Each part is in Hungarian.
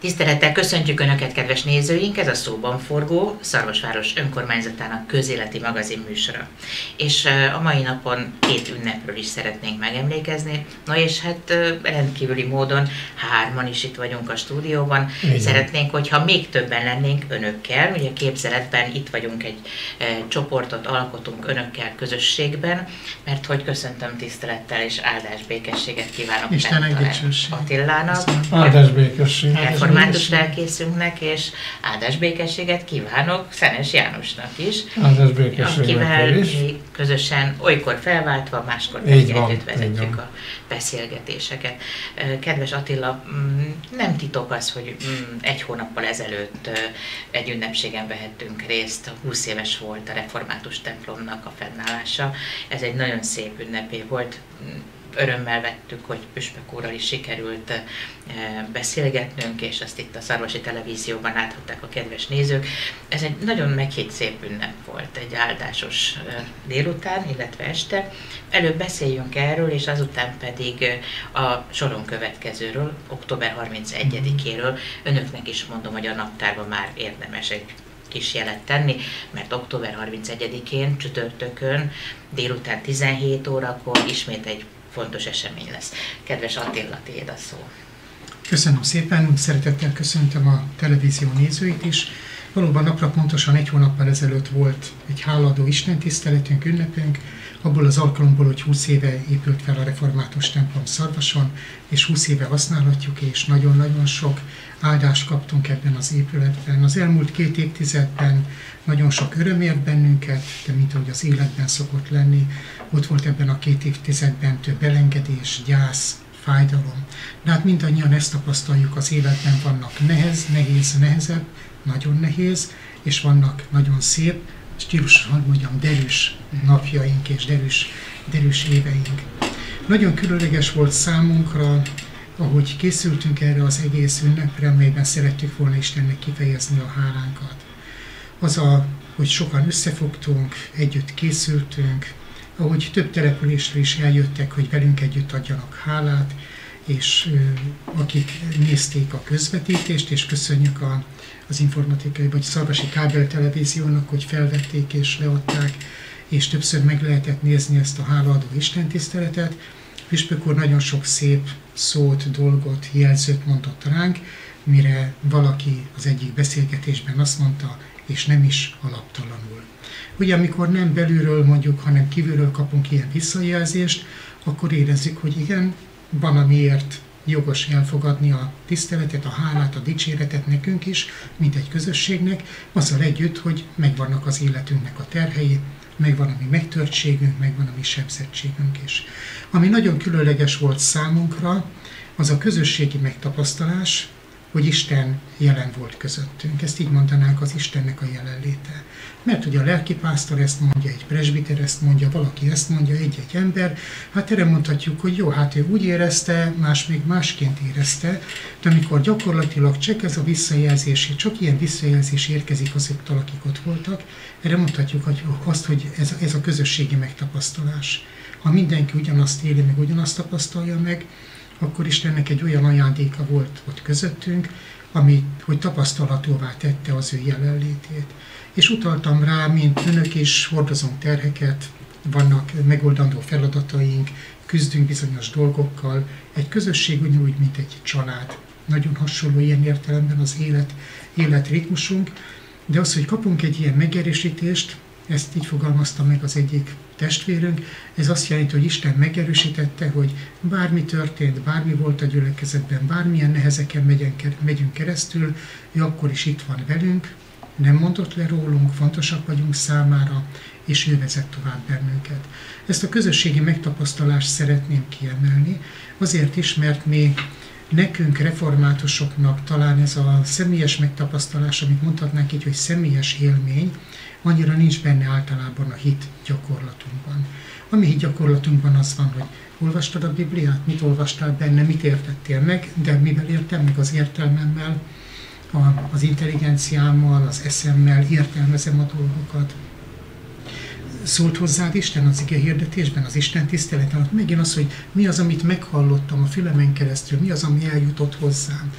Tisztelettel köszöntjük Önöket, kedves nézőink! Ez a Szóban Forgó, Szarvasváros önkormányzatának közéleti magazin műsora. És a mai napon két ünnepről is szeretnénk megemlékezni. Na és hát rendkívüli módon hárman is itt vagyunk a stúdióban. Igen. Szeretnénk, hogyha még többen lennénk Önökkel. Ugye képzeletben itt vagyunk, egy csoportot alkotunk Önökkel közösségben, mert hogy köszöntöm tisztelettel és áldás békességet kívánok Attilának. Áldás békesség. Református lelkészünknek, és áldás békességet kívánok Szenes Jánosnak is. Áldás békességet akivel mi közösen olykor felváltva, máskor pedig együtt vezetjük a beszélgetéseket. Kedves Attila, nem titok az, hogy egy hónappal ezelőtt egy ünnepségen vehettünk részt. 20 éves volt a református templomnak a fennállása. Ez egy nagyon szép ünnepé volt. Örömmel vettük, hogy Püspök úrral is sikerült beszélgetnünk, és ezt itt a Szarvasi Televízióban láthatták a kedves nézők. Ez egy nagyon meghitt szép ünnep volt, egy áldásos délután, illetve este. Előbb beszéljünk erről, és azután pedig a soron következőről, október 31-éről. Önöknek is mondom, hogy a naptárban már érdemes egy kis jelet tenni, mert október 31-én, csütörtökön, délután 17 órakor ismét egy fontos esemény lesz. Kedves Attila, tiéd a szó. Köszönöm szépen, szeretettel köszöntöm a televízió nézőit is. Valóban napra pontosan egy hónappal ezelőtt volt egy hálaadó istentiszteletünk, ünnepünk, abból az alkalomból, hogy 20 éve épült fel a református templom Szarvason, és 20 éve használhatjuk, és nagyon-nagyon sok áldást kaptunk ebben az épületben. Az elmúlt 2 évtizedben nagyon sok öröm ért bennünket, de mint ahogy az életben szokott lenni, ott volt ebben a 2 évtizedben több elengedés, gyász, fájdalom. De hát mindannyian ezt tapasztaljuk, az életben vannak nehezebb, nagyon nehéz, és vannak nagyon szép, stílusosan mondjam, derűs napjaink és derűs éveink. Nagyon különleges volt számunkra, ahogy készültünk erre az egész ünnepre, melyben szerettük volna Istennek kifejezni a hálánkat. Hogy sokan összefogtunk, együtt készültünk, ahogy több településre is eljöttek, hogy velünk együtt adjanak hálát, és akik nézték a közvetítést, és köszönjük az informatikai vagy szarvasi kábeltelevíziónak, hogy felvették és leadták, és többször meg lehetett nézni ezt a hálaadó istentiszteletet. Püspök úr nagyon sok szép szót, dolgot, jelzőt mondott ránk, mire valaki az egyik beszélgetésben azt mondta, és nem is alaptalanul. Ugye amikor nem belülről mondjuk, hanem kívülről kapunk ilyen visszajelzést, akkor érezzük, hogy igen, van amiért jogos elfogadni a tiszteletet, a hálát, a dicséretet nekünk is, mint egy közösségnek, azzal együtt, hogy megvannak az életünknek a terhei, megvan a mi megtörtségünk, megvan a mi sebzettségünk is. Ami nagyon különleges volt számunkra, az a közösségi megtapasztalás, hogy Isten jelen volt közöttünk. Ezt így mondanánk, az Istennek a jelenléte. Mert ugye a lelkipásztor ezt mondja, egy presbiter ezt mondja, valaki ezt mondja, egy-egy ember, hát erre mondhatjuk, hogy jó, hát ő úgy érezte, más még másként érezte, de amikor gyakorlatilag csak ez a visszajelzés, csak ilyen visszajelzés érkezik azoktól, akik ott voltak, erre mondhatjuk hogy ez a közösségi megtapasztalás. Ha mindenki ugyanazt éli, meg ugyanazt tapasztalja meg, akkor Istennek egy olyan ajándéka volt ott közöttünk, hogy tapasztalhatóvá tette az ő jelenlétét. És utaltam rá, mint önök is, hordozunk terheket, vannak megoldandó feladataink, küzdünk bizonyos dolgokkal. Egy közösség ugyanúgy, mint egy család. Nagyon hasonló ilyen értelemben az életritmusunk, de az, hogy kapunk egy ilyen megerősítést, ezt így fogalmazta meg az egyik testvérünk, ez azt jelenti, hogy Isten megerősítette, hogy bármi történt, bármi volt a gyülekezetben, bármilyen nehezeken megyünk keresztül, ő akkor is itt van velünk, nem mondott le rólunk, fontosak vagyunk számára, és ő vezet tovább bennünket. Ezt a közösségi megtapasztalást szeretném kiemelni, azért is, mert nekünk, reformátusoknak talán ez a személyes megtapasztalás, amit mondhatnánk így, hogy személyes élmény, annyira nincs benne általában a hit gyakorlatunkban. A mi hit gyakorlatunkban az van, hogy olvastad a Bibliát, mit olvastál benne, mit értettél meg, de mivel értem meg az értelmemmel, az intelligenciámmal, az eszemmel értelmezem a dolgokat. Szólt hozzád Isten az ige hirdetésben, az Isten tiszteleten, megint az, hogy mi az, amit meghallottam a fülemen keresztül, mi az, ami eljutott hozzám.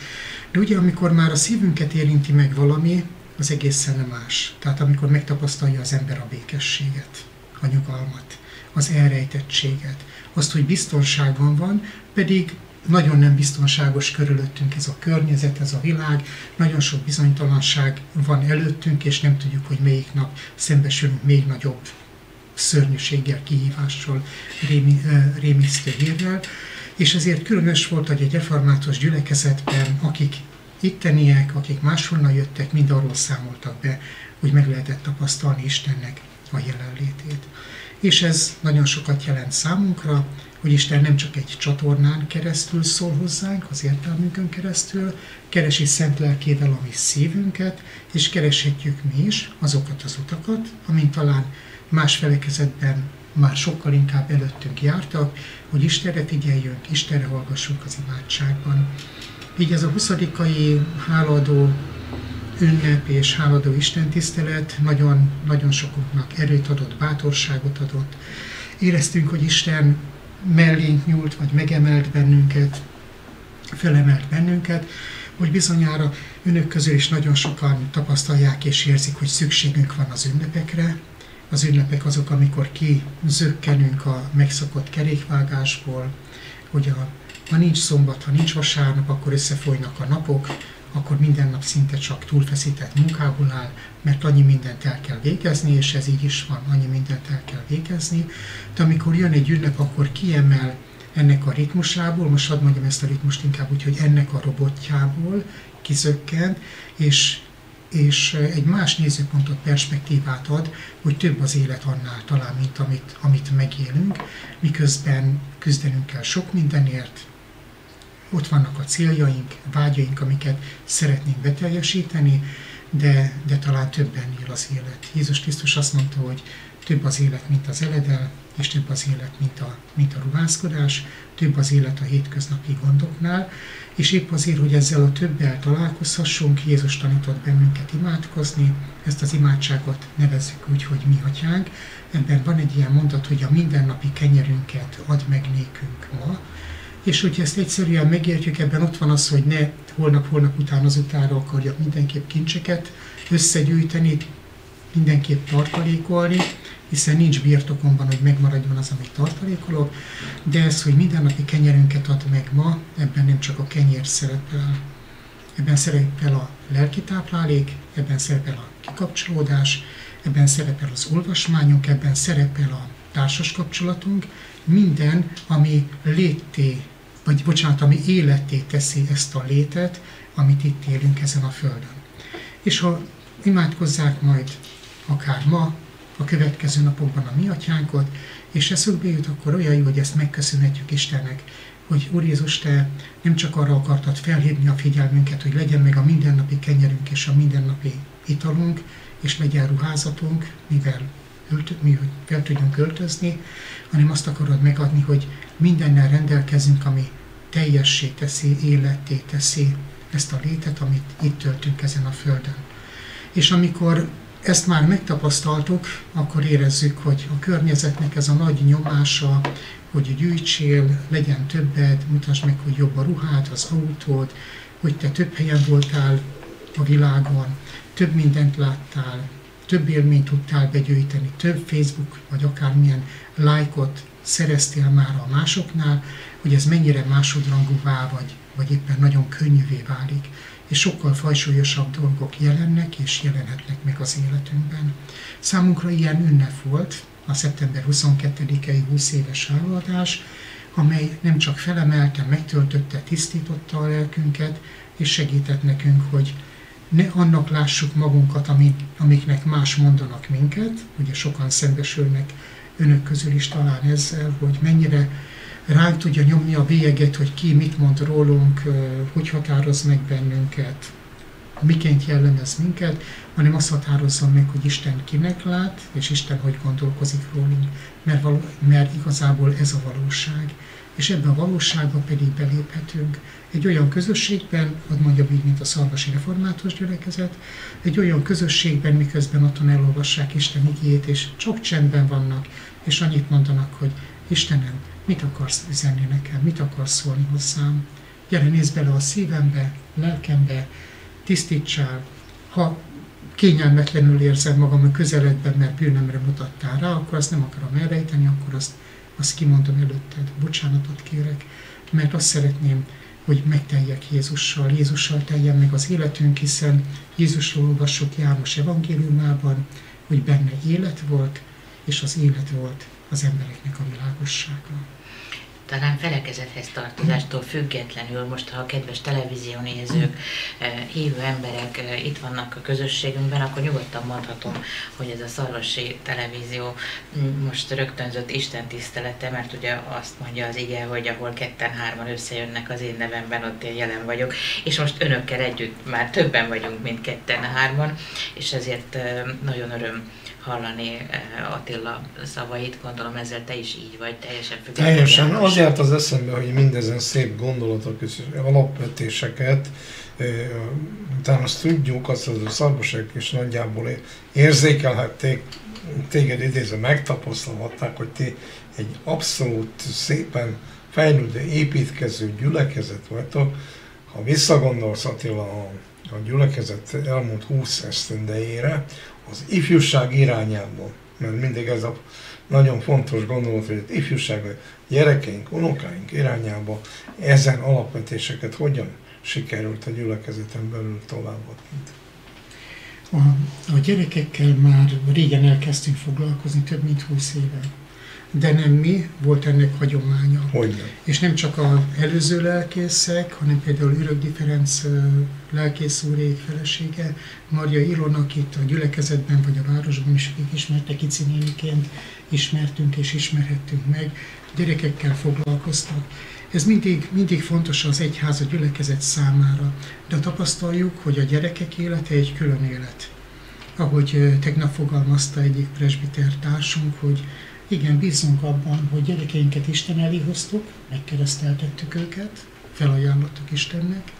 De ugye, amikor már a szívünket érinti meg valami, az egészen más. Tehát amikor megtapasztalja az ember a békességet, a nyugalmat, az elrejtettséget, azt, hogy biztonságban van, pedig nagyon nem biztonságos körülöttünk ez a környezet, ez a világ, nagyon sok bizonytalanság van előttünk, és nem tudjuk, hogy melyik nap szembesülünk még nagyobb szörnyűséggel, kihívással, rémisztő hírrel. És ezért különös volt, hogy egy református gyülekezetben, akik itteniek, akik máshonnan jöttek, mind arról számoltak be, hogy meg lehetett tapasztalni Istennek a jelenlétét. És ez nagyon sokat jelent számunkra, hogy Isten nem csak egy csatornán keresztül szól hozzánk, az értelmünkön keresztül, keresi szent lelkével a mi szívünket, és kereshetjük mi is azokat az utakat, amint talán más felekezetben már sokkal inkább előttünk jártak, hogy Istenre figyeljünk, Istenre hallgassunk az imádságban. Így ez a 20-ai hálaadó ünnep és hálaadó istentisztelet nagyon, nagyon sokunknak erőt adott, bátorságot adott. Éreztünk, hogy Isten mellénk nyúlt, vagy megemelt bennünket, felemelt bennünket, hogy bizonyára önök közül is nagyon sokan tapasztalják és érzik, hogy szükségünk van az ünnepekre. Az ünnepek azok, amikor kizökkenünk a megszokott kerékvágásból, hogy ha nincs szombat, ha nincs vasárnap, akkor összefolynak a napok, akkor minden nap szinte csak túlfeszített munkából áll, mert annyi mindent el kell végezni, és ez így is van, annyi mindent el kell végezni. De amikor jön egy ünnep, akkor kiemel ennek a ritmusából, most hadd mondjam ezt a ritmust inkább úgy, hogy ennek a robotjából kizökkent, és egy más nézőpontot, perspektívát ad, hogy több az élet annál talán, mint amit megélünk, miközben küzdenünk kell sok mindenért, ott vannak a céljaink, vágyaink, amiket szeretnénk beteljesíteni, de talán többen él az élet. Jézus Krisztus azt mondta, hogy több az élet, mint az eledel, és több az élet, mint a ruházkodás, több az élet a hétköznapi gondoknál, és épp azért, hogy ezzel a többel találkozhassunk, Jézus tanított bennünket imádkozni, ezt az imádságot nevezzük úgy, hogy mi atyánk. Ebben van egy ilyen mondat, hogy a mindennapi kenyerünket add meg nékünk ma, és hogyha ezt egyszerűen megértjük, ebben ott van az, hogy ne holnap után azutára akarjak mindenképp kincseket összegyűjteni, mindenképp tartalékolni, hiszen nincs birtokomban, hogy megmaradjon az, amit tartalékolok, de ez, hogy mindennapi kenyerünket ad meg ma, ebben nem csak a kenyér szerepel. Ebben szerepel a lelki táplálék, ebben szerepel a kikapcsolódás, ebben szerepel az olvasmányunk, ebben szerepel a társas kapcsolatunk, minden, ami ami életté teszi ezt a létet, amit itt élünk ezen a földön. És ha imádkozzák majd akár ma, a következő napokban a mi atyánkot, és eszükbe jut, akkor olyan jó, hogy ezt megköszönhetjük Istennek, hogy Úr Jézus, Te nem csak arra akartad felhívni a figyelmünket, hogy legyen meg a mindennapi kenyerünk és a mindennapi italunk, és legyen ruházatunk, mivel fel tudjunk öltözni, hanem azt akarod megadni, hogy mindennel rendelkezünk, ami teljessé teszi, életté teszi ezt a létet, amit itt töltünk ezen a földön. És amikor ezt már megtapasztaltuk, akkor érezzük, hogy a környezetnek ez a nagy nyomása, hogy gyűjtsél, legyen többed, mutasd meg, hogy jobb a ruhád, az autód, hogy te több helyen voltál a világon, több mindent láttál, több élményt tudtál begyűjteni, több Facebook vagy akármilyen lájkot szereztél már a másoknál, hogy ez mennyire másodrangúvá vagy éppen nagyon könnyűvé válik, és sokkal fajsúlyosabb dolgok jelennek és jelenhetnek meg az életünkben. Számunkra ilyen ünnep volt a szeptember 22-i 20 éves hálaadás, amely nem csak felemelte, megtöltötte, tisztította a lelkünket, és segített nekünk, hogy ne annak lássuk magunkat, amiknek más mondanak minket, ugye sokan szembesülnek önök közül is talán ezzel, hogy mennyire ránk tudja nyomni a bélyeget, hogy ki mit mond rólunk, hogy határoz meg bennünket, miként jellemez minket, hanem azt határozzon meg, hogy Isten kinek lát, és Isten hogy gondolkozik rólunk, mert igazából ez a valóság. És ebben a valóságban pedig beléphetünk. Egy olyan közösségben, hadd mondjam így, mint a Szarvasi Református Gyülekezet, egy olyan közösségben, miközben otthon elolvassák Isten igéjét, és csak csendben vannak, és annyit mondanak, hogy Istenem, mit akarsz üzenni nekem, mit akarsz szólni hozzám. gyere, nézz bele a szívembe, lelkembe, tisztítsál. Ha kényelmetlenül érzem magam a közeledben, mert bűnömre mutattál rá, akkor azt nem akarom elrejteni, akkor azt kimondom előtted, bocsánatot kérek, mert azt szeretném, hogy megteljek Jézussal teljen meg az életünk, hiszen Jézusról olvassuk János evangéliumában, hogy benne élet volt, és az élet volt az embereknek a világossága. Talán felekezethez tartozástól függetlenül, most ha a kedves televíziónézők, hívő emberek itt vannak a közösségünkben, akkor nyugodtan mondhatom, hogy ez a Szarvasi Televízió most rögtönzött Isten tisztelete, mert ugye azt mondja az ige, hogy ahol ketten-hárman összejönnek az én nevemben, ott én jelen vagyok, és most önökkel együtt már többen vagyunk, mint ketten-hárman, és ezért nagyon öröm hallani Attila szavait, gondolom ezzel te is így vagy, teljesen függetlenül. Teljesen. Azért az eszembe, hogy mindezen szép gondolatok és alapvetéseket, utána azt tudjuk, azt a szarvasok is nagyjából érzékelhették, téged idézve megtapasztalhatták, hogy ti egy abszolút szépen fejlődő, építkező gyülekezet vagytok. Ha visszagondolsz, Attila, a gyülekezet elmúlt 20 esztendejére, az ifjúság irányából, mert mindig ez a nagyon fontos gondolat, hogy az ifjúság, a gyerekeink, unokáink irányába ezen alapvetéseket hogyan sikerült a gyülekezeten belül továbbadni. A gyerekekkel már régen elkezdtünk foglalkozni, több mint 20 éve. De nem mi, volt ennek hagyománya. Hogyne. És nem csak az előző lelkészek, hanem például Ürögdi Ferenc lelkész úrék felesége, Marja Ilona, akit a gyülekezetben vagy a városban is ismertek, Ici néniként ismertünk és ismerhettünk meg, gyerekekkel foglalkoztak. Ez mindig fontos az egyház, a gyülekezet számára, de tapasztaljuk, hogy a gyerekek élete egy külön élet. Ahogy tegnap fogalmazta egyik presbiter társunk, hogy igen, bízunk abban, hogy gyerekeinket Isten elé hoztuk, megkereszteltettük őket, felajánlottuk Istennek,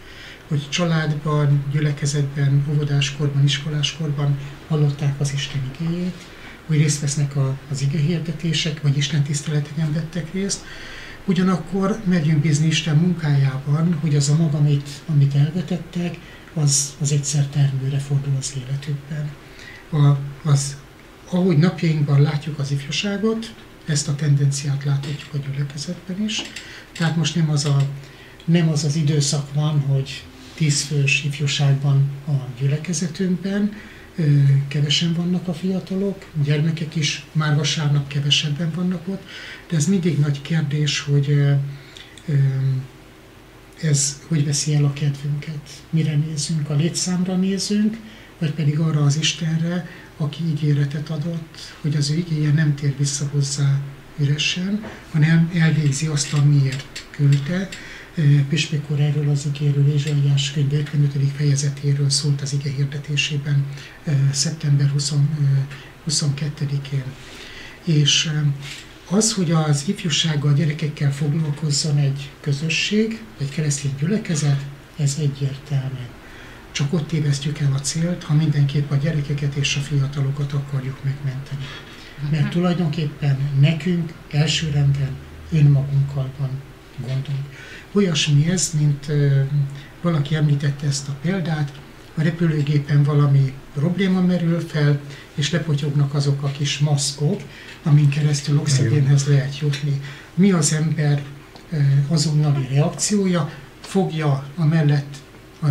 hogy családban, gyülekezetben, óvodáskorban, iskoláskorban hallották az Isten igéjét, hogy részt vesznek az igehirdetések, vagy Isten tiszteleteken vettek részt. Ugyanakkor megyünk bízni Isten munkájában, hogy az a mag, amit elvetettek, az egyszer termőre fordul az életükben. Ahogy napjainkban látjuk az ifjúságot, ezt a tendenciát láthatjuk a gyülekezetben is. Tehát most nem az az időszak van, hogy 10 fős ifjúságban a gyülekezetünkben, kevesen vannak a fiatalok, gyermekek is már vasárnap kevesebben vannak ott, de ez mindig nagy kérdés, hogy ez hogy veszi el a kedvünket, mire nézünk, a létszámra nézünk, vagy pedig arra az Istenre, aki ígéretet adott, hogy az ő igéje nem tér vissza hozzá üresen, hanem elvégzi azt, amiért küldte. Püspök úr erről az igéről, Ézsaiás könyv 55. fejezetéről szólt az ige hirdetésében szeptember 22-én. És az, hogy az ifjúsággal, gyerekekkel foglalkozzon egy közösség, egy keresztény gyülekezet, ez egyértelmű. Csak ott tévesztjük el a célt, ha mindenképp a gyerekeket és a fiatalokat akarjuk megmenteni. Mert tulajdonképpen nekünk elsőrendben önmagunkkal van gondunk. Olyasmi ez, mint valaki említette ezt a példát, a repülőgépen valami probléma merül fel, és lepotyognak azok a kis maszkok, amin keresztül oxigénhez lehet jutni. Mi az ember azonnali reakciója? Fogja a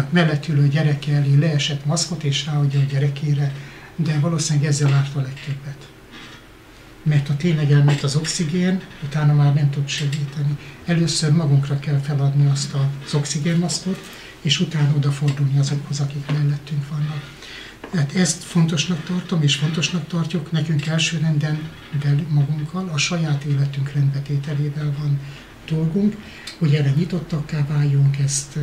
mellett ülő gyereke elé leesett maszkot, és ráadja a gyerekére, de valószínűleg ezzel árt a legtöbbet. Mert ha tényleg elment az oxigén, utána már nem tud segíteni. Először magunkra kell feladni azt az oxigénmaszkot, és utána odafordulni azokhoz, akik mellettünk vannak. Tehát ezt fontosnak tartom, és fontosnak tartjuk, nekünk elsőrenden magunkkal, a saját életünk rendbetételével van dolgunk, hogy erre nyitottakká váljunk, ezt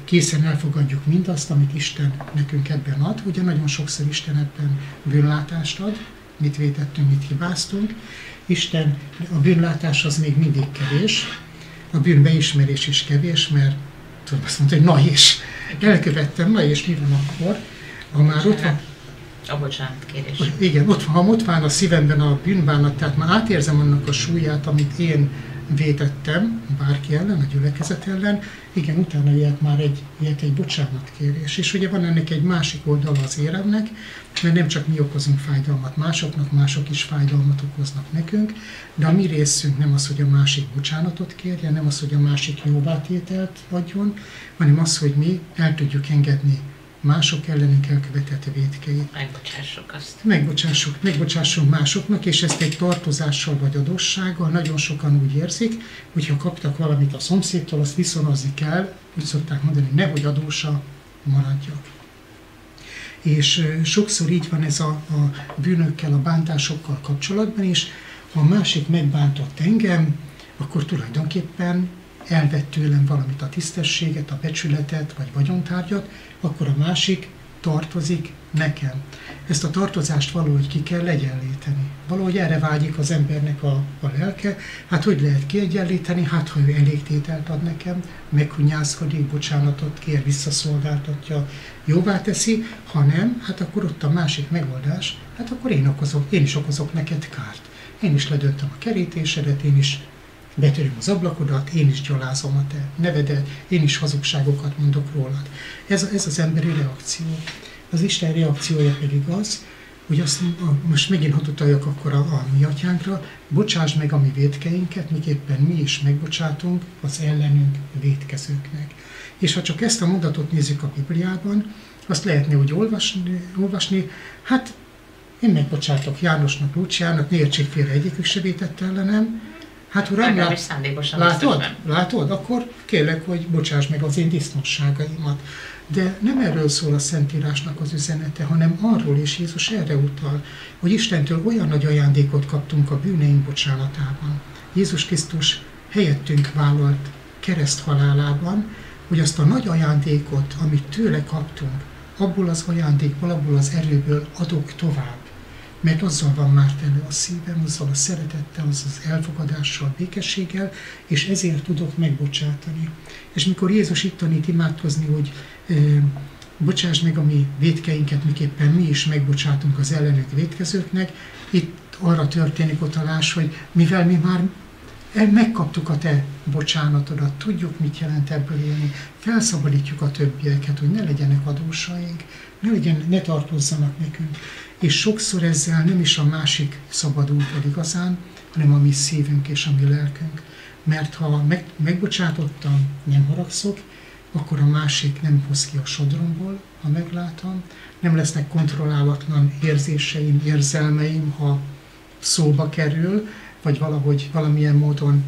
készen elfogadjuk mindazt, amit Isten nekünk ebben ad. Ugye nagyon sokszor Isten ebben bűnlátást ad, mit vétettünk, mit hibáztunk. Isten, a bűnlátás az még mindig kevés, a bűnbeismerés is kevés, mert tudom azt mondani, hogy na és elkövettem, na és mi van akkor? Ha már ott van... A bocsánat, kérés. Igen, ha ott van a szívemben a bűnbánat, tehát már átérzem annak a súlyát, amit én vétettem bárki ellen, a gyülekezet ellen, igen, utána ilyet már egy bocsánatkérés. És ugye van ennek egy másik oldala az éremnek, mert nem csak mi okozunk fájdalmat másoknak, mások is fájdalmat okoznak nekünk, de a mi részünk nem az, hogy a másik bocsánatot kérje, nem az, hogy a másik jóvátételt adjon, hanem az, hogy mi el tudjuk engedni mások ellenünk elkövetett vétkeit. Megbocsássuk azt. Megbocsássunk másoknak, és ezt egy tartozással vagy adóssággal nagyon sokan úgy érzik, hogyha kaptak valamit a szomszédtól, azt viszonozni kell, úgy szokták mondani, nehogy adósa maradjak. És sokszor így van ez a bűnökkel, a bántásokkal kapcsolatban is, ha a másik megbántott engem, akkor tulajdonképpen elvett tőlem valamit, a tisztességet, a becsületet vagy vagyontárgyat, akkor a másik tartozik nekem. Ezt a tartozást valahogy ki kell egyenlíteni. Valahogy erre vágyik az embernek a lelke. Hát hogy lehet kiegyenlíteni? Hát ha ő elégtételt ad nekem, meghunyászkodik, bocsánatot kér, visszaszolgáltatja, jóvá teszi, ha nem, hát akkor ott a másik megoldás, hát akkor én is okozok neked kárt. Én is ledöntöm a kerítésedet, én is betöröm az ablakodat, én is gyalázom a te nevedet, én is hazugságokat mondok rólad. Ez az emberi reakció. Az Isten reakciója pedig az, hogy azt most megint hadd utaljak akkor a mi atyánkra, bocsáss meg a mi vétkeinket, miképpen mi is megbocsátunk az ellenünk vétkezőknek. És ha csak ezt a mondatot nézzük a Bibliában, azt lehetne úgy olvasni, hát én megbocsátok Jánosnak, Lúciának, ne értsék félre, egyikük se vétett ellenem. Hát uram, látod? Akkor kérlek, hogy bocsáss meg az én disznóságaimat. De nem erről szól a Szentírásnak az üzenete, hanem arról, és Jézus erre utal, hogy Istentől olyan nagy ajándékot kaptunk a bűneink bocsánatában. Jézus Krisztus helyettünk vállalt kereszthalálában, hogy azt a nagy ajándékot, amit tőle kaptunk, abból az ajándékból, abból az erőből adok tovább. Mert azzal van már tele a szívem, azzal a szeretettel, azzal az elfogadással, békességgel, és ezért tudok megbocsátani. És mikor Jézus itt tanít imádkozni, hogy bocsáss meg a mi vétkeinket, miképpen mi is megbocsátunk az ellenünk vétkezőknek, itt arra történik utalás, hogy mivel mi már megkaptuk a te bocsánatodat, tudjuk, mit jelent ebből élni, felszabadítjuk a többieket, hogy ne legyenek adósaink, ne tartozzanak nekünk. És sokszor ezzel nem is a másik szabadul fel igazán, hanem a mi szívünk és a mi lelkünk. Mert ha megbocsátottam, nem haragszok, akkor a másik nem hoz ki a sodromból, ha meglátom, nem lesznek kontrollálatlan érzéseim, érzelmeim, ha szóba kerül, vagy valamilyen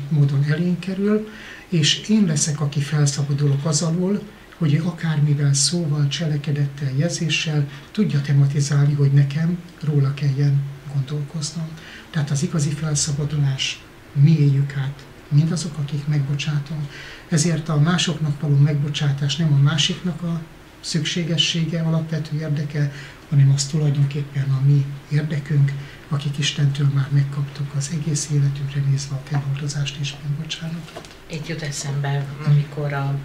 módon elénk kerül, és én leszek, aki felszabadulok az alól, hogy akármivel, szóval, cselekedettel, jelzéssel tudja tematizálni, hogy nekem róla kelljen gondolkoznom. Tehát az igazi felszabadulás mi éljük át, mindazok, akik megbocsátom. Ezért a másoknak való megbocsátás nem a másiknak a szükségessége, alapvető érdeke, hanem az tulajdonképpen a mi érdekünk, akik Istentől már megkaptuk az egész életünkre nézve a feloldozást és megbocsánatot. Itt jut eszembe, amikor a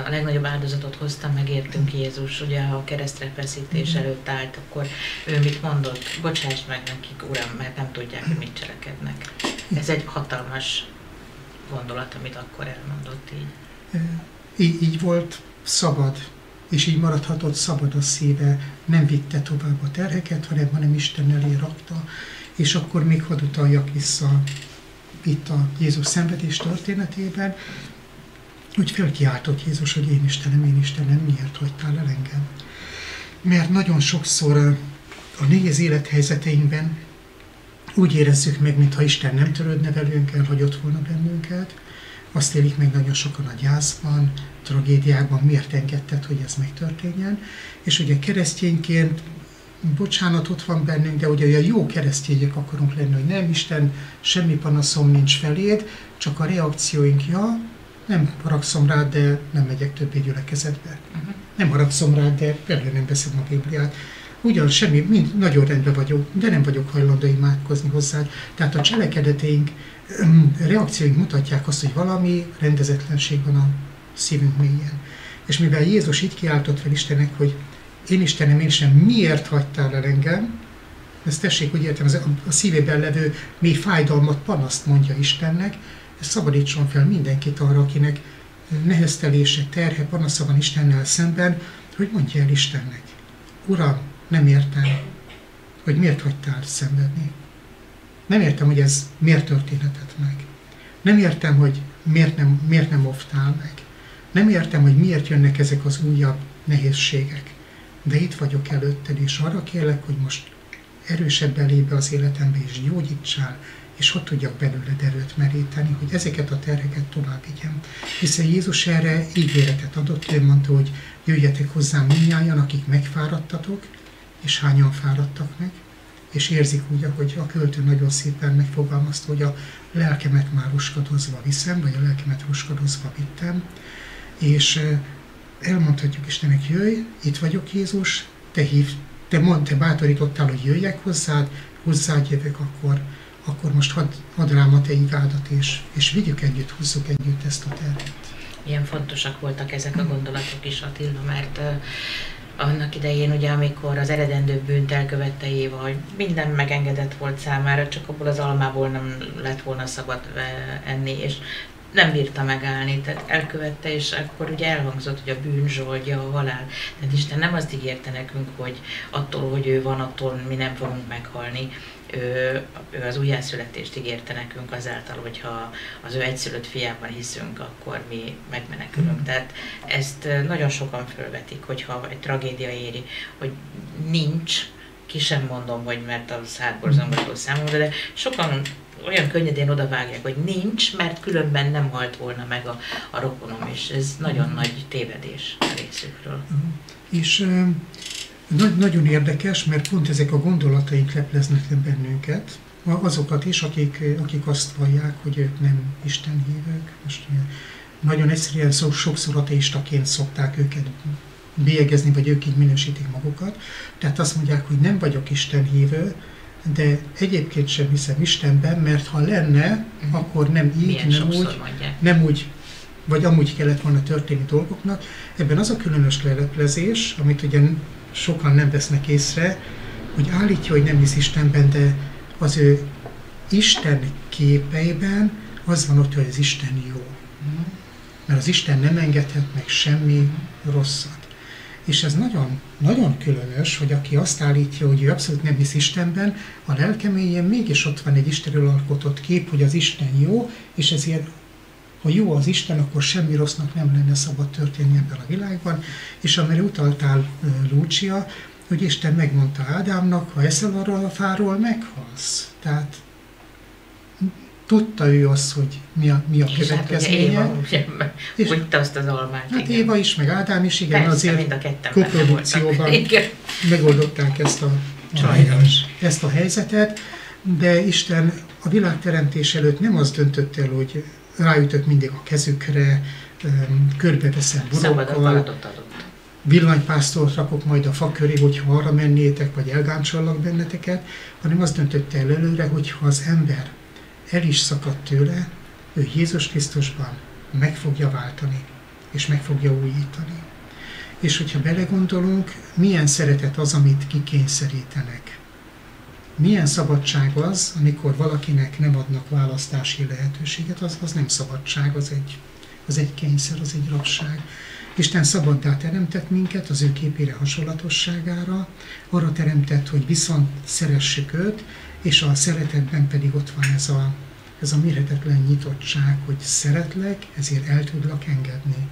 legnagyobb áldozatot hozta, megértünk Jézus, ugye a keresztre feszítés előtt állt, akkor ő mit mondott? Bocsáss meg nekik, Uram, mert nem tudják, hogy mit cselekednek. Ez egy hatalmas gondolat, amit akkor elmondott így. Így volt szabad, és így maradhatott szabad a szíve, nem vitte tovább a terheket, hanem Isten elé rakta. És akkor még hadd utaljak vissza itt a Jézus szenvedés történetében, hogy felkiáltott Jézus, hogy én Istenem, miért hagytál el engem? Mert nagyon sokszor a nehéz élethelyzeteinkben úgy érezzük meg, mintha Isten nem törődne velünk, elhagyott volna bennünket. Azt élik meg nagyon sokan a gyászban, tragédiákban, miért engedted, hogy ez megtörténjen. És ugye keresztényként bocsánat ott van bennünk, de ugye olyan jó keresztények akarunk lenni, hogy nem, Isten, semmi panaszom nincs feléd, csak a reakcióink, nem haragszom rád, de nem megyek többé gyülekezetbe. Nem haragszom rád, de például nem veszem a Bibliát. Ugyan semmi, nagyon rendben vagyok, de nem vagyok hajlandó imádkozni hozzád. Tehát a cselekedeteink, reakcióink mutatják azt, hogy valami rendezetlenség van a szívünk mélyén. És mivel Jézus így kiáltott fel Istennek, hogy én Istenem, miért hagytál el engem? Ezt tessék, úgy értem, a szívében levő mély fájdalmat, panaszt mondja Istennek, szabadítson fel mindenkit arra, akinek neheztelése, terhe, panasza van Istennel szemben, hogy mondja el Istennek: Uram, nem értem, hogy miért hagytál szenvedni. Nem értem, hogy ez miért történhetett meg. Nem értem, hogy miért nem oftál meg. Nem értem, hogy miért jönnek ezek az újabb nehézségek. De itt vagyok előtted, és arra kérlek, hogy most erősebben lépj be az életembe, és gyógyítsál, és hogy tudjak belőled erőt meríteni, hogy ezeket a terheket tovább vigyem. Hiszen Jézus erre ígéretet adott, ő mondta, hogy jöjjetek hozzám mindnyájan, akik megfáradtatok, és hányan fáradtak meg, és érzik úgy, ahogy a költő nagyon szépen megfogalmazta, hogy a lelkemet már roskadozva viszem, vagy a lelkemet roskadozva vittem, és elmondhatjuk Istennek: jöjj, itt vagyok Jézus, te bátorítottál, hogy jöjjek hozzád jövök, akkor most hadd rám a te igádat, és vigyük együtt, húzzuk együtt ezt a tervet. Ilyen fontosak voltak ezek a gondolatok is, Attila, mert annak idején, ugye, amikor az eredendő bűnt elkövette Éva, hogy minden megengedett volt számára, csak abból az almából nem lett volna szabad enni, és nem bírta megállni, tehát elkövette, és akkor ugye elhangzott, hogy a bűn zsoldja a halál. Tehát Isten nem azt ígérte nekünk, hogy attól, hogy ő van, attól mi nem fogunk meghalni. Ő az újjászületést ígérte nekünk azáltal, hogyha az ő egyszülött fiában hiszünk, akkor mi megmenekülünk. Tehát ezt nagyon sokan fölvetik, hogyha egy tragédia éri, hogy nincs, ki sem mondom, hogy mert a szárborzongató számomra, de sokan olyan könnyedén odavágják, hogy nincs, mert különben nem halt volna meg a rokonom, és ez nagyon nagy tévedés a részükről. És nagyon érdekes, mert pont ezek a gondolataink lepleznek le bennünket, azokat is, akik azt vallják, hogy ők nem istenhívők. Most nagyon egyszerűen sokszor ateistaként szokták őket bélyegezni, vagy ők így minősítik magukat. Tehát azt mondják, hogy nem vagyok istenhívő, de egyébként sem hiszem Istenben, mert ha lenne, akkor nem így, nem úgy, vagy amúgy kellett volna történni dolgoknak. Ebben az a különös leleplezés, amit ugye sokan nem vesznek észre, hogy állítja, hogy nem hisz Istenben, de az ő Isten képeiben az van ott, hogy az Isten jó. Mert az Isten nem engedhet meg semmi rosszat. És ez nagyon, nagyon különös, hogy aki azt állítja, hogy ő abszolút nem hisz Istenben, a lelkeméjén mégis ott van egy Istenről alkotott kép, hogy az Isten jó, és ezért, ha jó az Isten, akkor semmi rossznak nem lenne szabad történni ebben a világban. És amire utaltál, Lúcia, hogy Isten megmondta Ádámnak, ha eszel arról a fáról, meghalsz. Tehát tudta ő azt, hogy mi a következménye. És Éva azt az almát. Hát igen. Éva is, meg Ádám is, igen, persze, azért koprodukcióban megoldották ezt a helyzetet, de Isten a világteremtés előtt nem azt döntött el, hogy ráütött mindig a kezükre, körbeveszem burokkal, villanypásztort rakok majd a fa köré, hogyha arra mennétek, vagy elgáncsollak benneteket, hanem azt döntötte el előre, hogy ha az ember el is szakadt tőle, ő Jézus Krisztusban meg fogja váltani, és meg fogja újítani. És hogyha belegondolunk, milyen szeretet az, amit kikényszerítenek. Milyen szabadság az, amikor valakinek nem adnak választási lehetőséget, az nem szabadság, az egy kényszer, az egy rabság. Isten szabaddá teremtett minket az ő képére, hasonlatosságára, arra teremtett, hogy viszont szeressük őt, és a szeretetben pedig ott van ez a mérhetetlen nyitottság, hogy szeretlek, ezért el tudlak engedni.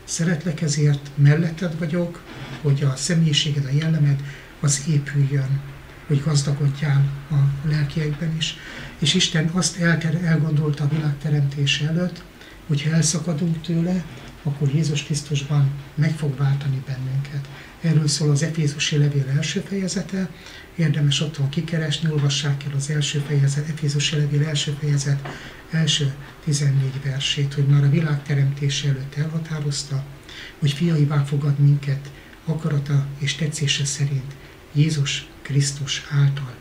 Szeretlek, ezért melletted vagyok, hogy a személyiséged, a jellemed az épüljön, hogy gazdagodjál a lelkiekben is. És Isten azt elgondolta a világ teremtése előtt, hogy ha elszakadunk tőle, akkor Jézus Krisztusban meg fog váltani bennünket. Erről szól az Efézusi levél első fejezete, érdemes otthon kikeresni, olvassák el az első fejezet, Efézusi levél első fejezet első 14 versét, hogy már a világ teremtése előtt elhatározta, hogy fiaivá fogad minket akarata és tetszése szerint Jézus Krisztus által.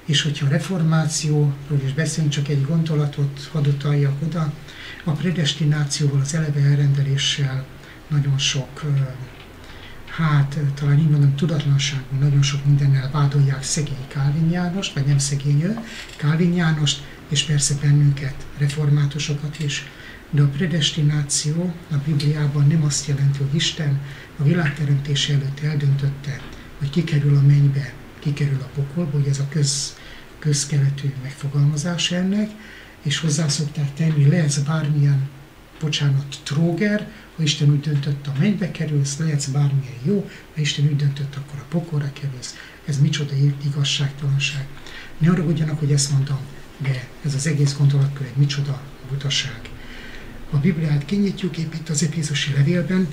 És hogyha a reformációról is beszélünk, csak egy gondolatot hadd utaljak oda, a predestinációval, az eleve elrendeléssel nagyon sok, talán így mondom, tudatlanságban nagyon sok mindennel vádolják szegény Kálvin Jánost, vagy nem szegény ő, Kálvin Jánost, és persze bennünket, reformátusokat is. De a predestináció a Bibliában nem azt jelenti, hogy Isten a világteremtése előtt eldöntötte, hogy kikerül a mennybe, kikerül a pokolba, hogy ez a közkeletű megfogalmazás ennek, és hozzá szokták tenni, lehetsz bármilyen, tróger, ha Isten úgy döntött, a mennybe kerülsz, lehetsz bármilyen jó, ha Isten úgy döntött, akkor a pokolra kerülsz. Ez micsoda igazságtalanság. Ne haragudjanak, hogy ezt mondtam, de ez az egész gondolatkör egy micsoda butaság. A Bibliát kinyitjuk épp itt az Efézusi levélben,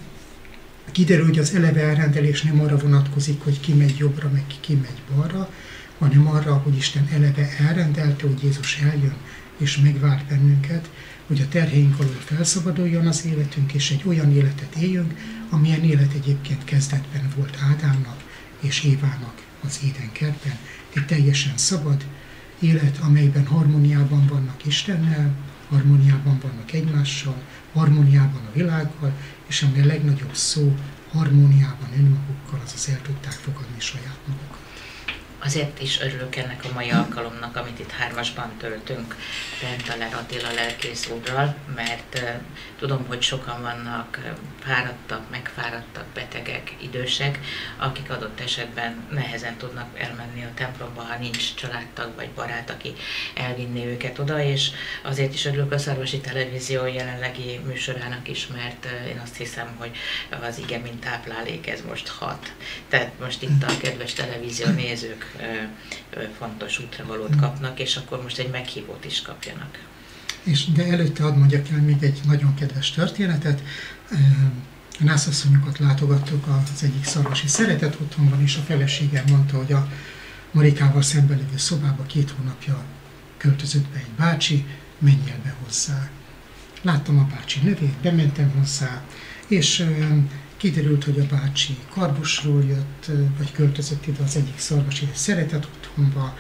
kiderül, hogy az eleve elrendelés nem arra vonatkozik, hogy ki megy jobbra, meg ki megy balra, hanem arra, hogy Isten eleve elrendelte, hogy Jézus eljön és megvált bennünket, hogy a terheink alól felszabaduljon az életünk, és egy olyan életet éljünk, amilyen élet egyébként kezdetben volt Ádámnak és Évának az Édenkertben. Egy teljesen szabad élet, amelyben harmóniában vannak Istennel, harmóniában vannak egymással, harmóniában a világgal, és ami a legnagyobb szó, harmóniában önmagukkal, azaz el tudták fogadni saját magukat. Azért is örülök ennek a mai alkalomnak, amit itt 3-asban töltünk Bentaler Attila lelkész úrral, mert tudom, hogy sokan vannak fáradtak, megfáradtak, betegek, idősek, akik adott esetben nehezen tudnak elmenni a templomba, ha nincs családtag vagy barát, aki elvinné őket oda, és azért is örülök a Szarvasi Televízió jelenlegi műsorának is, mert én azt hiszem, hogy az ige mint táplálék, ez most hat. Tehát most itt a kedves televízió nézők fontos útravalót kapnak, és akkor most egy meghívót is kapjanak. De előtte hadd mondjak el még egy nagyon kedves történetet. A nászasszonyokat látogattuk az egyik szarvasi szeretet otthonban, és a feleségem mondta, hogy a Marikával szemben lévő szobába 2 hónapja költözött be egy bácsi, menjél be hozzá. Láttam a bácsi nevét, bementem hozzá, és kiderült, hogy a bácsi Karbusról jött, vagy költözött ide az egyik szarvasi szeretet otthonba.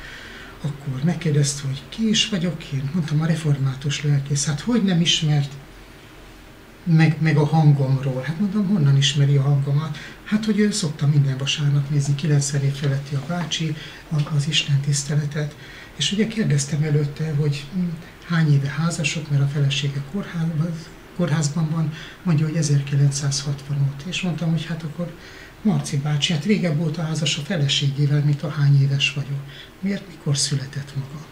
Akkor megkérdezte, hogy ki is vagyok én. Mondtam, a református lelkész. Hát hogy nem ismert meg a hangomról? Hát mondom, honnan ismeri a hangomat? Hát, hogy ő szokta minden vasárnap nézni, 90 év feletti a bácsi, az Isten tiszteletet. És ugye kérdeztem előtte, hogy hány éve házasok, mert a felesége kórházban van, mondja, hogy 1960 óta. És mondtam, hogy hát akkor Marci bácsi, hát régebb volt a házas a feleségével, mint a hány éves vagyok. Miért, mikor született maga?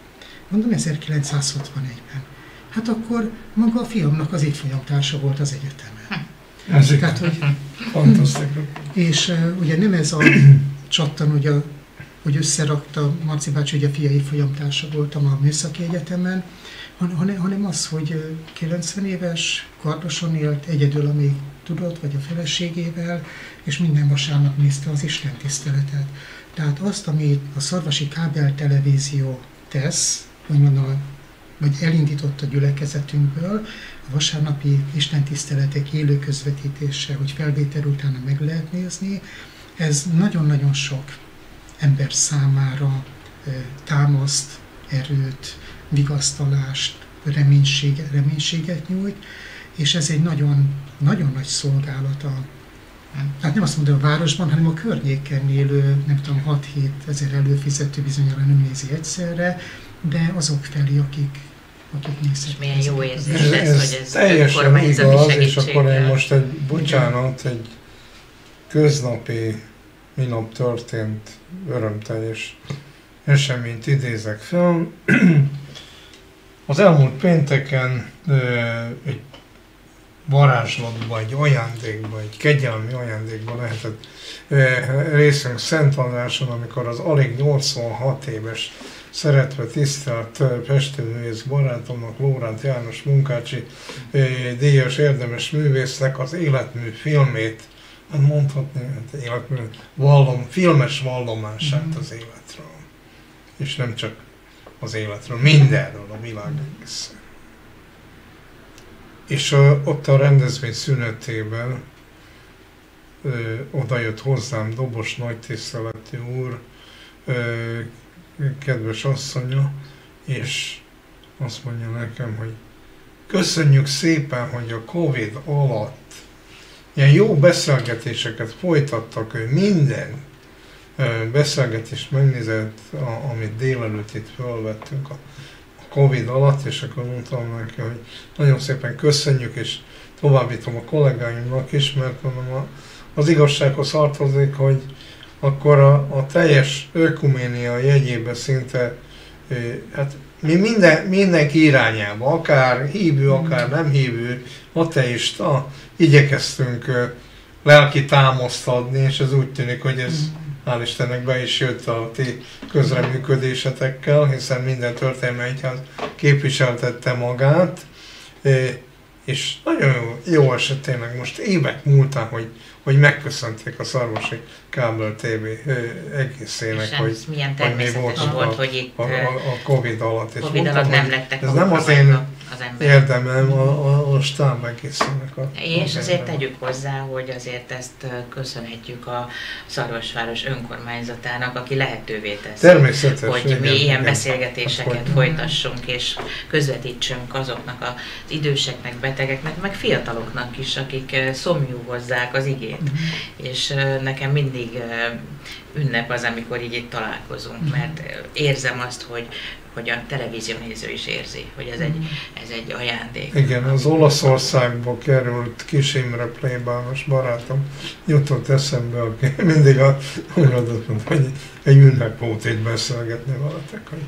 Mondom, 1961-ben. Hát akkor maga a fiamnak az évfolyamtársa volt az egyetemen. Tehát, hogy fantasztikus. És ugye nem ez a csattan, hogy összerakta Marci bácsi, hogy a fia évfolyamtársa voltam a Műszaki Egyetemen, hanem az, hogy 90 éves, Kardoson élt, egyedül, amíg tudott, vagy a feleségével, és minden vasárnap nézte az Isten tiszteletet. Tehát azt, amit a szarvasi kábeltelevízió tesz, vagy elindított a gyülekezetünkből, a vasárnapi istentiszteletek élő közvetítése, hogy felvétel utána meg lehet nézni, ez nagyon-nagyon sok ember számára támaszt, erőt, vigasztalást, reménységet nyújt, és ez egy nagyon, nagyon nagy szolgálata. Hát nem azt mondom a városban, hanem a környéken élő, nem tudom, 6-7 ezer előfizető bizonyára nem nézi egyszerre, de azok felé, akik nézhetik. És milyen jó érzés lesz, hogy ez teljesen igaz, és akkor én most egy köznapi, minap történt örömteljes eseményt idézek fel. Az elmúlt pénteken egy varázslatba, egy ajándékba, egy kegyelmi ajándékba lehetett részünk Szent Andráson, amikor az alig 86 éves szeretve tisztelt festőművész barátomnak, Lóránt János Munkácsi díjas érdemes művésznek az életmű filmét, mondhatni, filmes vallomását az életről. És nem csak az életről, mindenről, a világ egészen. És ott a rendezvény szünetében oda jött hozzám Dobos nagytiszteletű úr, kedves asszonya, és azt mondja nekem, hogy köszönjük szépen, hogy a Covid alatt ilyen jó beszélgetéseket folytattak, ő minden beszélgetést megnézett, amit délelőtt itt felvettünk a Covid alatt, és akkor mondtam neki, hogy nagyon szépen köszönjük, és továbbítom a kollégáimnak is, mert mondom, az igazsághoz tartozik, hogy akkor a teljes ökuménia jegyében szinte, hát mi mindenki irányába, akár hívő, akár nem hívő, ateista, igyekeztünk lelki támaszt adni, és ez úgy tűnik, hogy ez hál' Istennek be is jött a ti közreműködésetekkel, hiszen minden történelmi egyház képviseltette magát, és nagyon jó eset tényleg most évek múltán, hogy megköszönték a Szarvasi Kábel TV egészének, hogy milyen természetes volt, hogy itt a Covid alatt. És Covid alatt nem lettek ez nem az én érdemem, a stáb egészének. És azért tegyük hozzá, hogy azért ezt köszönhetjük a Szarvasváros önkormányzatának, aki lehetővé teszi, hogy mi ilyen beszélgetéseket folytassunk, és közvetítsünk azoknak az időseknek, betegeknek, meg fiataloknak is, akik szomjú hozzák az igét. És nekem mindig ünnep az, amikor így itt találkozunk, mert érzem azt, hogy a televízió néző is érzi, hogy ez egy ajándék. Igen, az Olaszországba került Kis Imre plébános barátom jutott eszembe, aki mindig úgy adott, hogy egy ünnep volt itt beszélgetni veletek, hogy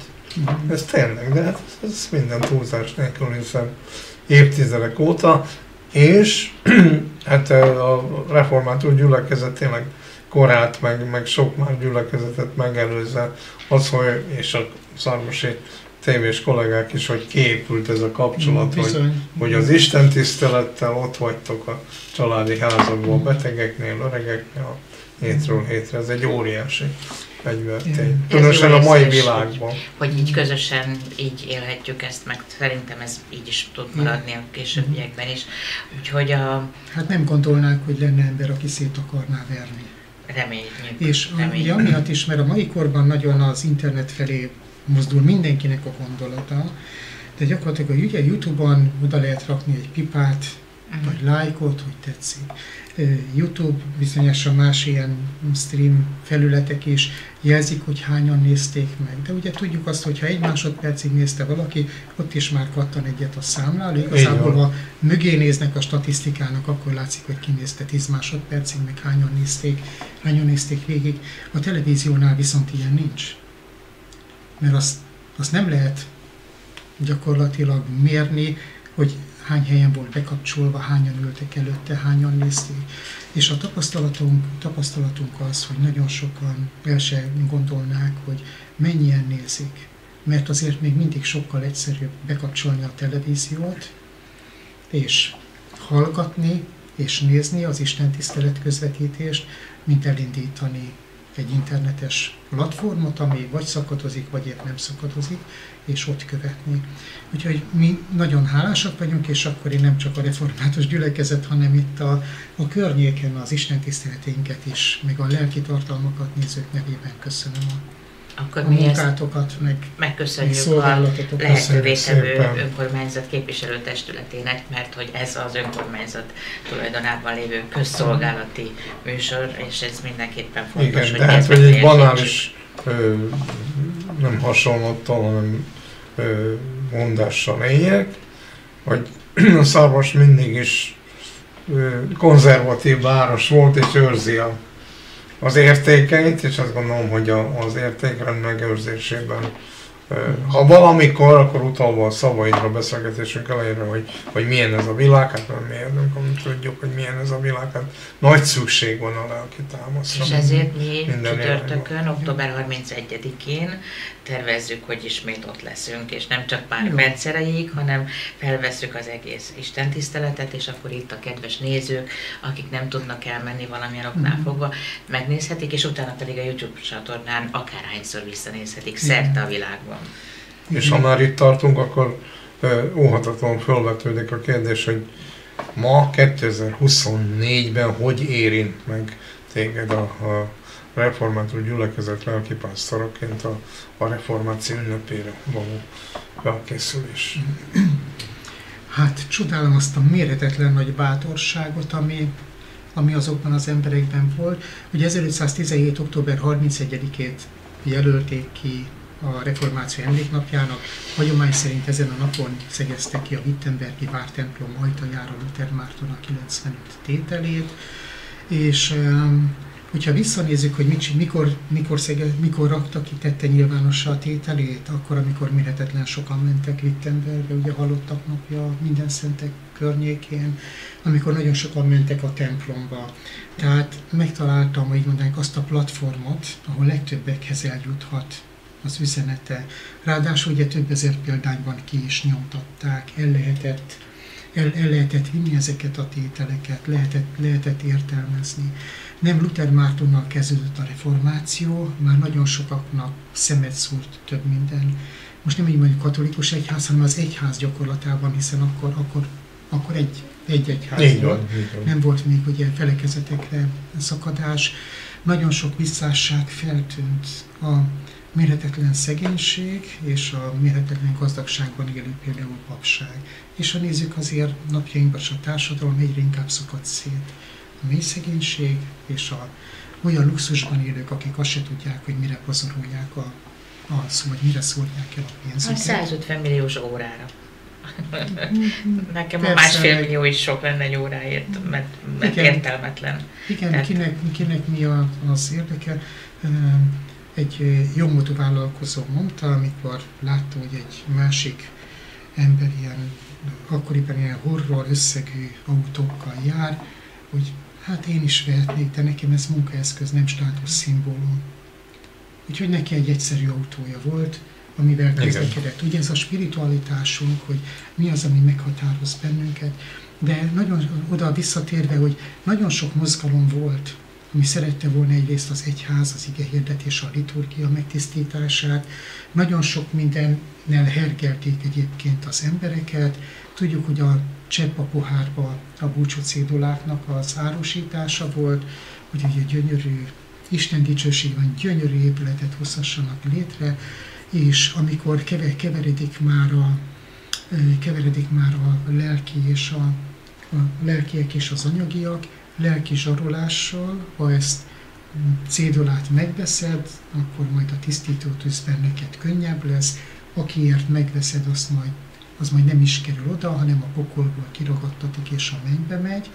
ez tényleg, de hát ez minden túlzás nélkül, hiszen évtizedek óta, és hát a református gyülekezet tényleg korát, meg sok más gyülekezetet megelőzve az, hogy, és a szarvasi tévés kollégák is, hogy kiépült ez a kapcsolat, hogy az Isten tisztelettel ott vagytok a családi házakban, a betegeknél, öregeknél, hétről hétre. Ez egy óriási fegyvertény. Különösen a mai világban. Hogy így közösen így élhetjük ezt, meg szerintem ez így is tud maradni a későbbiekben is. Úgyhogy hát nem gondolnák, hogy lenne ember, aki szét akarná verni. Reméljük. És ugye amiatt is, mert a mai korban nagyon az internet felé mozdul mindenkinek a gondolata, de gyakorlatilag ugye YouTube-on oda lehet rakni egy pipát, vagy lájkot, hogy tetszik. YouTube, bizonyosan más ilyen stream felületek is jelzik, hogy hányan nézték meg. De ugye tudjuk azt, hogy ha 1 másodpercig nézte valaki, ott is már kattan egyet a számlál. Igazából ha mögé néznek a statisztikának, akkor látszik, hogy kinézte 10 másodpercig, meg hányan nézték végig. A televíziónál viszont ilyen nincs. Mert azt nem lehet gyakorlatilag mérni, hogy hány helyen volt bekapcsolva, hányan ültek előtte, hányan nézték. És a tapasztalatunk az, hogy nagyon sokan el se gondolnák, hogy mennyien nézik. Mert azért még mindig sokkal egyszerűbb bekapcsolni a televíziót, és hallgatni, és nézni az istentisztelet közvetítést, mint elindítani egy internetes platformot, ami vagy szakadozik, vagy épp nem szakadozik, és ott követni. Úgyhogy mi nagyon hálásak vagyunk, és akkor én nem csak a református gyülekezet, hanem itt a környéken az istentiszteleteinket is, meg a lelki tartalmakat nézők nevében köszönöm akkor a munkátokat, megköszönjük a lehetővé tevő önkormányzat képviselőtestületének, mert hogy ez az önkormányzat tulajdonában lévő közszolgálati műsor, és ez mindenképpen fontos, igen, hogy hát, hogy egy banális nem hasonlottal, hanem mondással éljek, hogy a Szarvas mindig is konzervatív város volt, és őrzi az értékeit, és azt gondolom, hogy az értékrend megőrzésében, ha valamikor, akkor utalva a szavaidra, beszélgetésünk elejére, hogy milyen ez a világ, hát nem érünk, amit tudjuk, hogy milyen ez a világ, hát nagy szükség van a lelki támaszra. És ezért mi csütörtökön, október 31-én tervezzük, hogy ismét ott leszünk, és nem csak pár perc erejéig, hanem felvesszük az egész istentiszteletet, és akkor itt a kedves nézők, akik nem tudnak elmenni valamilyen oknál fogva, megnézhetik, és utána pedig a YouTube csatornán akárhányszor visszanézhetik szerte a világban. És ha már itt tartunk, akkor óhatatlanul felvetődik a kérdés, hogy ma 2024-ben hogy érint meg téged a református gyülekezet lelkipásztoraként a reformáció ünnepére való felkészülés? Hát csodálom azt a méretetlen nagy bátorságot, ami azokban az emberekben volt. Ugye 1517. október 31-ét jelölték ki a reformáció emléknapjának. Hagyomány szerint ezen a napon szegezte ki a Wittenbergi vártemplom ajtajára Luther Márton a 95 tételét, és hogyha visszanézzük, hogy mikor rakta ki, tette nyilvánossá a tételét, akkor, amikor mérhetetlen sokan mentek Wittenbergbe, ugye Halottak napja, minden szentek környékén, amikor nagyon sokan mentek a templomba. Tehát megtaláltam, hogy mondanánk, azt a platformot, ahol legtöbbekhez eljuthat az üzenete. Ráadásul ugye több ezer példányban ki is nyomtatták, el lehetett vinni ezeket a tételeket, lehetett értelmezni. Nem Luther Mártonnal kezdődött a reformáció, már nagyon sokaknak szemet szúrt több minden. Most nem így mondjuk katolikus egyház, hanem az egyház gyakorlatában, hiszen akkor egy egyház volt. Nem volt még ugye felekezetekre szakadás. Nagyon sok visszásság feltűnt, a mérhetetlen szegénység és a mérhetetlen gazdagságban élő például papság. És ha nézzük, azért napjainkban a társadalom egyre inkább szakadt szét. A mély szegénység és olyan luxusban élők, akik azt se tudják, hogy mire pazarolják vagy mire szórják el a pénzüket. A 150 milliós órára. Nekem persze, a 1,5 millió is sok lenne egy óráért, mert igen, értelmetlen. Igen, tehát kinek mi az érdeke. Egy jómódú vállalkozó mondta, amikor látta, hogy egy másik ember akkoriban ilyen horror összegű autókkal jár, hogy hát én is vehetnék, de nekem ez munkaeszköz, nem státuszszimbólum. Úgyhogy neki egy egyszerű autója volt, amivel közlekedett. Ugye ez a spiritualitásunk, hogy mi az, ami meghatároz bennünket, de nagyon oda visszatérve, hogy nagyon sok mozgalom volt, ami szerette volna egyrészt az egyház, az igehirdetés, a liturgia megtisztítását. Nagyon sok mindennel hergelték egyébként az embereket. Tudjuk, hogy a csepp a pohárba a búcsú céduláknak az árusítása volt, hogy egy gyönyörű, Isten dicsőségben gyönyörű épületet hozhassanak létre, és amikor keveredik már a lelki és a lelkiek és az anyagiak, lelki zsarolással, ha ezt cédulát megveszed, akkor majd a tisztító tűzben neked könnyebb lesz, akiért megveszed, az majd nem is kerül oda, hanem a pokolból kiragadtatik és a mennybe megy.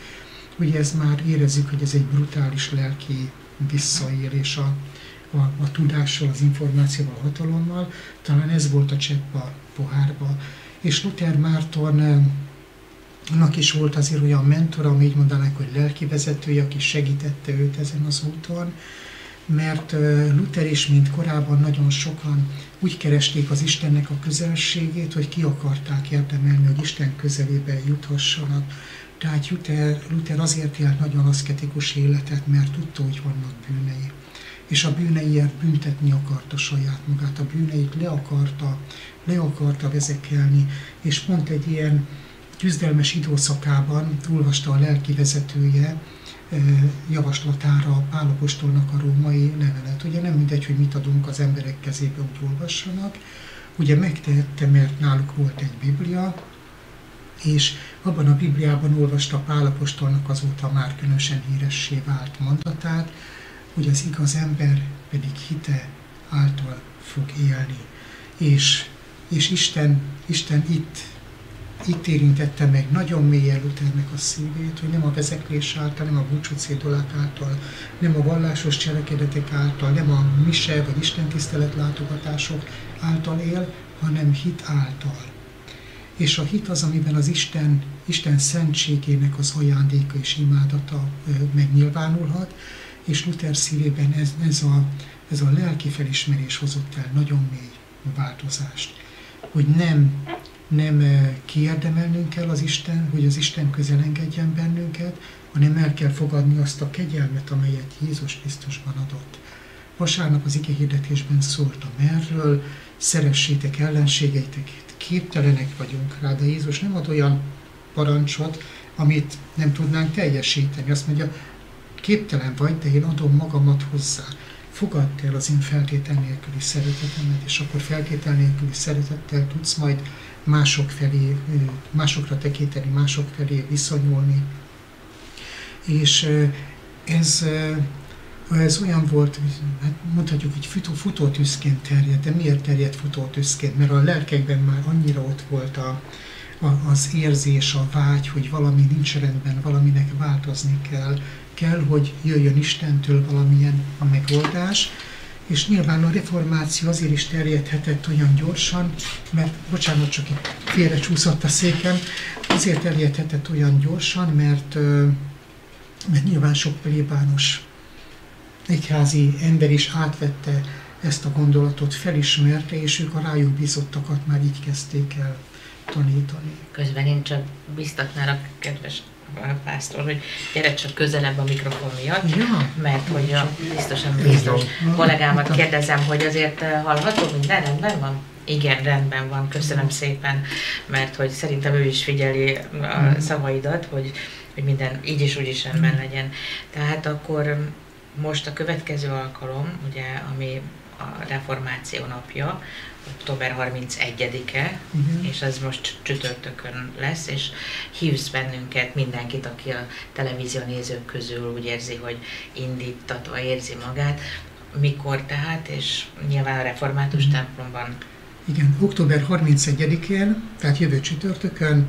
Ugye ez már érezzük, hogy ez egy brutális lelki visszaélés a tudással, az információval, a hatalommal. Talán ez volt a csepp a pohárba. És Luther Mártonnak is volt azért olyan mentora, ami így mondanák, hogy lelkivezetője, aki segítette őt ezen az úton, mert Luther is, mint korábban nagyon sokan úgy keresték az Istennek a közelségét, hogy ki akarták érdemelni, hogy Isten közelébe juthassanak. Tehát Luther azért élt nagyon aszketikus életet, mert tudta, hogy vannak bűnei. És a bűneiért büntetni akarta saját magát, a bűneit le akarta vezekelni, és pont egy ilyen küzdelmes időszakában olvasta a lelki vezetője javaslatára Pál apostolnak a római levelet. Ugye nem mindegy, hogy mit adunk az emberek kezébe, hogy olvassanak. Ugye megtehette, mert náluk volt egy Biblia, és abban a Bibliában olvasta Pál apostolnak azóta már különösen híressé vált mondatát, hogy az igaz ember pedig hite által fog élni. És Isten itt érintette meg nagyon mélyen Luthernek a szívét, hogy nem a vezeklés által, nem a búcsúcédulák által, nem a vallásos cselekedetek által, nem a mise vagy istentisztelet látogatások által él, hanem hit által. És a hit az, amiben az Isten szentségének az ajándéka és imádata megnyilvánulhat, és Luther szívében ez a lelki felismerés hozott el nagyon mély változást. Hogy nem kiérdemelnünk kell hogy az Isten közel engedjen bennünket, hanem el kell fogadni azt a kegyelmet, amelyet Jézus Krisztusban adott. Vasárnap az igehirdetésben szóltam erről, szeressétek ellenségeiteket, képtelenek vagyunk rá, de Jézus nem ad olyan parancsot, amit nem tudnánk teljesíteni. Azt mondja, képtelen vagy, de én adom magamat hozzá. Fogadd el az én feltétel nélküli szeretetemet, és akkor feltétel nélküli szeretettel tudsz majd másokra tekinteni, mások felé viszonyulni. És ez Ez olyan volt, hát mondhatjuk, hogy futótűzként terjedt. De miért terjedt futótűzként? Mert a lelkekben már annyira ott volt az érzés, a vágy, hogy valami nincs rendben, valaminek változni kell, hogy jöjjön Istentől valamilyen a megoldás. És nyilván a reformáció azért is terjedhetett olyan gyorsan, mert, bocsánat, csak itt félrecsúszott a székem, azért terjedhetett olyan gyorsan, mert nyilván sok plébános egyházi ember is átvette ezt a gondolatot, felismerte, és ők a rájuk bízottakat már így kezdték el tanítani. Közben én csak biztatnálak, kedves pásztor, hogy gyere csak közelebb a mikrofon miatt, ja, mert hogy biztosan biztos kollégámat kérdezem, hogy azért hallható, minden rendben van? Igen, rendben van, köszönöm szépen, mert hogy szerintem ő is figyeli a szavaidat, hogy minden így is úgy is rendben legyen. Tehát akkor most a következő alkalom, ugye, ami a reformáció napja, október 31-e, és ez most csütörtökön lesz, és hívsz bennünket, mindenkit, aki a televízió nézők közül úgy érzi, hogy indítatva érzi magát. Mikor tehát, és nyilván a református templomban? Igen, október 31-én, tehát jövő csütörtökön,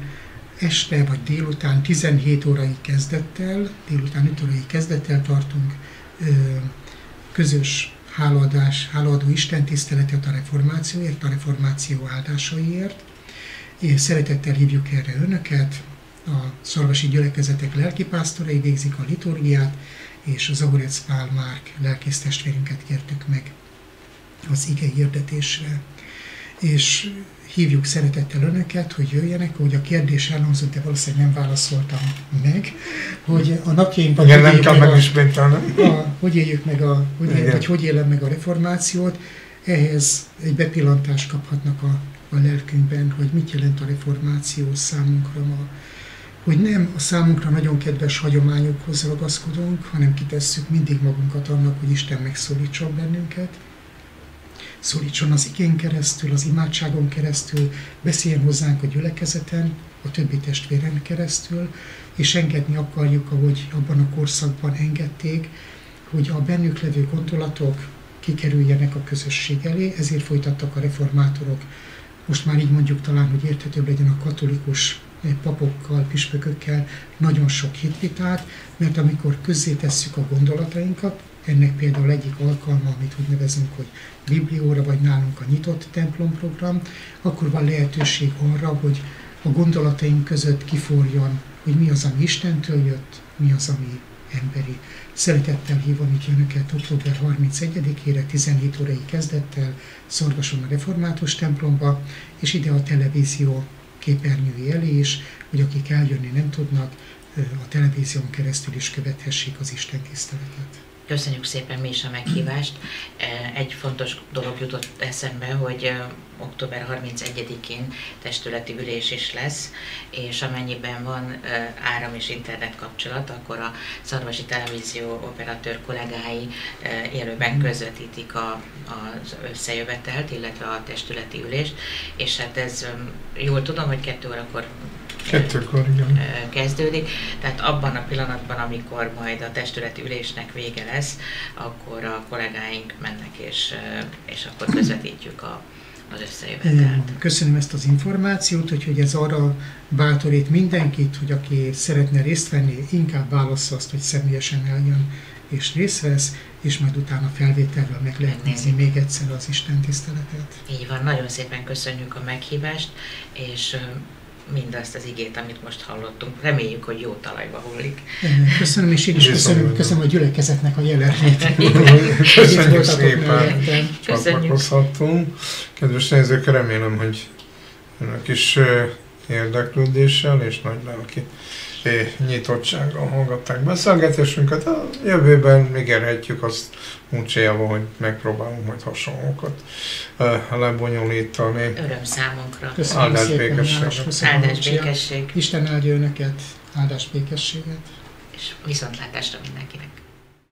este vagy délután 17 órai kezdettel, délután 5 órai kezdettel tartunk közös hálaadó istentiszteletet a reformációért, a reformáció áldásaiért. És szeretettel hívjuk erre önöket, a szarvasi gyülekezetek lelkipásztorai végzik a liturgiát, és az Zahorec Pál Márk lelkésztestvérünket kértük meg az ige hirdetésre. És hívjuk szeretettel önöket, hogy jöjjenek, hogy a kérdés elhangzott, de valószínűleg nem válaszoltam meg, hogy a napjainkban hogy éljük meg hogy élem meg a reformációt, ehhez egy bepillantást kaphatnak a lelkünkben, hogy mit jelent a reformáció számunkra ma, hogy nem a számunkra nagyon kedves hagyományokhoz ragaszkodunk, hanem kitesszük mindig magunkat annak, hogy Isten megszólítson bennünket, szólítson az igén keresztül, az imádságon keresztül, beszéljen hozzánk a gyülekezeten, a többi testvéren keresztül, és engedni akarjuk, ahogy abban a korszakban engedték, hogy a bennük levő gondolatok kikerüljenek a közösség elé, ezért folytattak a reformátorok, most már így mondjuk talán, hogy érthetőbb legyen, a katolikus papokkal, püspökökkel nagyon sok hitvitát, mert amikor közzétesszük a gondolatainkat, ennek például egyik alkalma, amit úgy nevezünk, hogy biblióra, vagy nálunk a nyitott templomprogram, akkor van lehetőség arra, hogy a gondolataink között kiforjon, hogy mi az, ami Istentől jött, mi az, ami emberi. Szeretettel hívom itt önöket október 31-ére, 17 órai kezdettel Szarvason a református templomba, és ide a televízió képernyői elé is, hogy akik eljönni nem tudnak, a televízión keresztül is követhessék az Isten tiszteletet. Köszönjük szépen mi is a meghívást. Egy fontos dolog jutott eszembe, hogy október 31-én testületi ülés is lesz, és amennyiben van áram és internet kapcsolat, akkor a szarvasi televízió operatőr kollégái élőben közvetítik az összejövetelt, illetve a testületi ülést, és hát ez jól tudom, hogy 2 órakor kezdődik, tehát abban a pillanatban, amikor majd a testületi ülésnek vége lesz, akkor a kollégáink mennek, és akkor közvetítjük az összejövetelt. Köszönöm ezt az információt, hogy ez arra bátorít mindenkit, hogy aki szeretne részt venni, inkább válassza azt, hogy személyesen eljön és részt vesz, és majd utána felvételről meg lehet nézni még egyszer az Isten tiszteletet. Így van, nagyon szépen köszönjük a meghívást, és mindazt az igét, amit most hallottunk. Reméljük, hogy jó talajba hullik. Köszönöm, és én is köszönöm a gyülekezetnek a jelenlétét. Köszönjük szépen, csatlakozhattunk. Kedves nézők, remélem, hogy önök is érdeklődéssel és nagy lelki nyitottsággal hallgatták beszélgetésünket. A jövőben ígérhetjük azt muncéjával, hogy megpróbálunk majd hasonlókat lebonyolítani. Öröm számunkra. Áldás békesség. Áldás békesség. Isten áldja önöket, áldás békességet. És viszontlátásra mindenkinek.